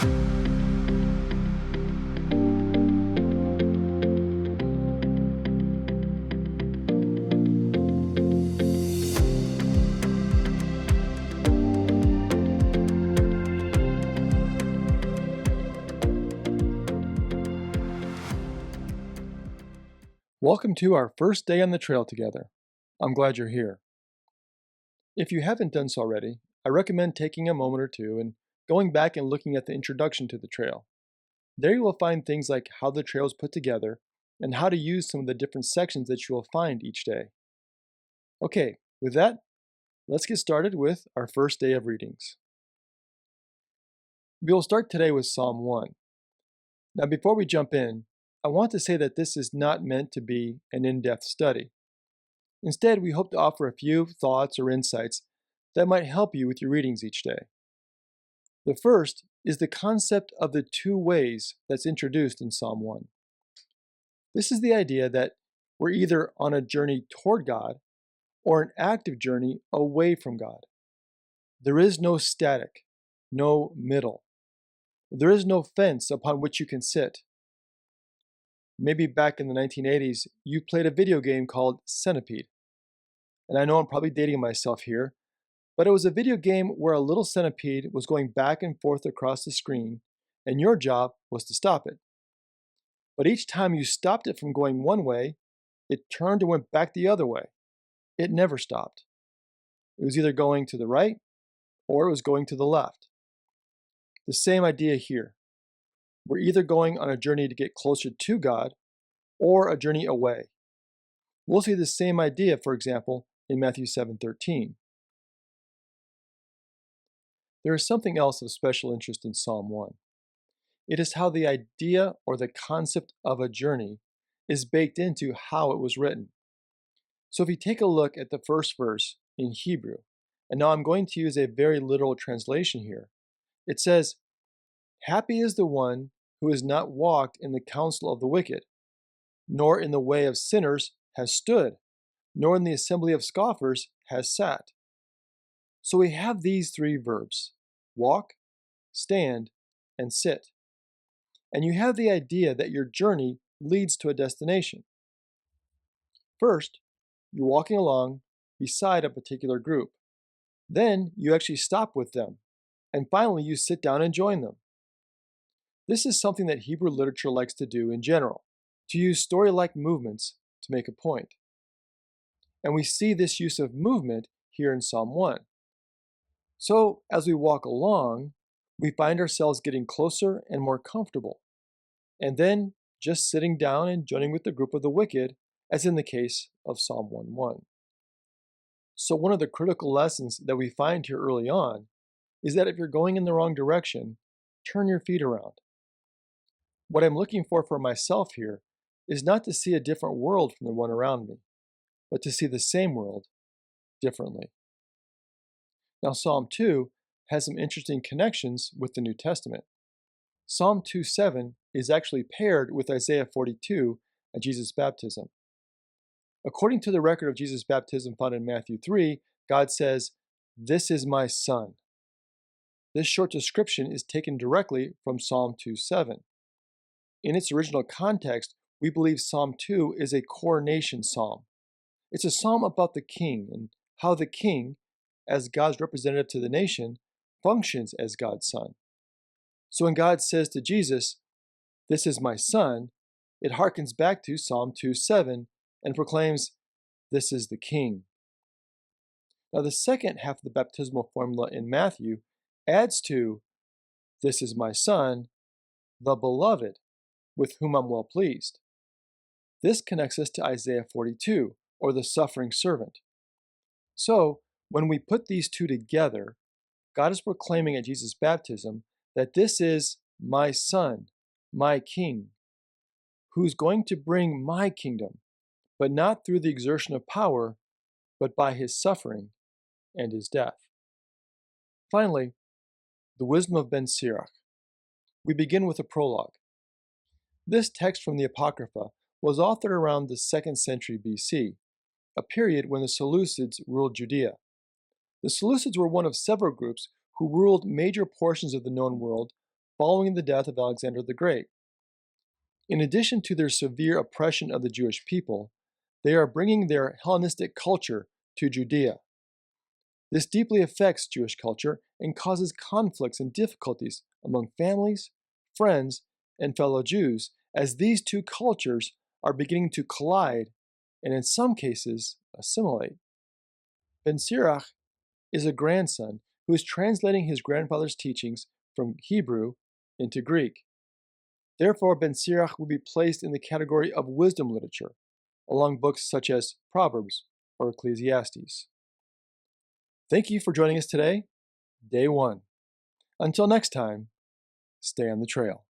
Welcome to our first day on the trail together. I'm glad you're here. If you haven't done so already, I recommend taking a moment or two and going back and looking at the introduction to the trail. There you will find things like how the trail is put together and how to use some of the different sections that you will find each day. Okay, with that, let's get started with our first day of readings. We will start today with Psalm 1. Now, before we jump in, I want to say that this is not meant to be an in-depth study. Instead, we hope to offer a few thoughts or insights that might help you with your readings each day. The first is the concept of the two ways that's introduced in Psalm 1. This is the idea that we're either on a journey toward God or an active journey away from God. There is no static, no middle. There is no fence upon which you can sit. Maybe back in the 1980s, you played a video game called Centipede. And I know I'm probably dating myself here, but it was a video game where a little centipede was going back and forth across the screen, and your job was to stop it. But each time you stopped it from going one way, it turned and went back the other way. It never stopped. It was either going to the right or it was going to the left. The same idea here. We're either going on a journey to get closer to God or a journey away. We'll see the same idea, for example, in Matthew 7:13. There is something else of special interest in Psalm 1. It is how the idea or the concept of a journey is baked into how it was written. So if you take a look at the first verse in Hebrew, and now I'm going to use a very literal translation here, it says, "Happy is the one who has not walked in the counsel of the wicked, nor in the way of sinners has stood, nor in the assembly of scoffers has sat." So we have these three verbs: walk, stand, and sit. And you have the idea that your journey leads to a destination. First, you're walking along beside a particular group. Then you actually stop with them. And finally, you sit down and join them. This is something that Hebrew literature likes to do in general, to use story-like movements to make a point. And we see this use of movement here in Psalm 1. So, as we walk along, we find ourselves getting closer and more comfortable, and then just sitting down and joining with the group of the wicked, as in the case of Psalm 1:1. So one of the critical lessons that we find here early on is that if you're going in the wrong direction, turn your feet around. What I'm looking for myself here is not to see a different world from the one around me, but to see the same world differently. Now, Psalm 2 has some interesting connections with the New Testament. Psalm 2:7 is actually paired with Isaiah 42 at Jesus' baptism. According to the record of Jesus' baptism found in Matthew 3, God says, "This is my son." This short description is taken directly from Psalm 2:7. In its original context, we believe Psalm 2 is a coronation psalm. It's a psalm about the king and how the king, as God's representative to the nation, functions as God's son. So when God says to Jesus, "This is my son," it harkens back to Psalm 2:7 and proclaims, "This is the king." Now the second half of the baptismal formula in Matthew adds to, "This is my son, the beloved, with whom I'm well pleased." This connects us to Isaiah 42, or the suffering servant. So, when we put these two together, God is proclaiming at Jesus' baptism that this is my son, my king, who's going to bring my kingdom, but not through the exertion of power, but by his suffering and his death. Finally, the wisdom of Ben Sirach. We begin with a prologue. This text from the Apocrypha was authored around the 2nd century BC, a period when the Seleucids ruled Judea. The Seleucids were one of several groups who ruled major portions of the known world following the death of Alexander the Great. In addition to their severe oppression of the Jewish people, they are bringing their Hellenistic culture to Judea. This deeply affects Jewish culture and causes conflicts and difficulties among families, friends, and fellow Jews as these two cultures are beginning to collide and in some cases assimilate. Ben Sirach is a grandson who is translating his grandfather's teachings from Hebrew into Greek. Therefore, Ben Sirach would be placed in the category of wisdom literature, along books such as Proverbs or Ecclesiastes. Thank you for joining us today, Day 1. Until next time, stay on the trail.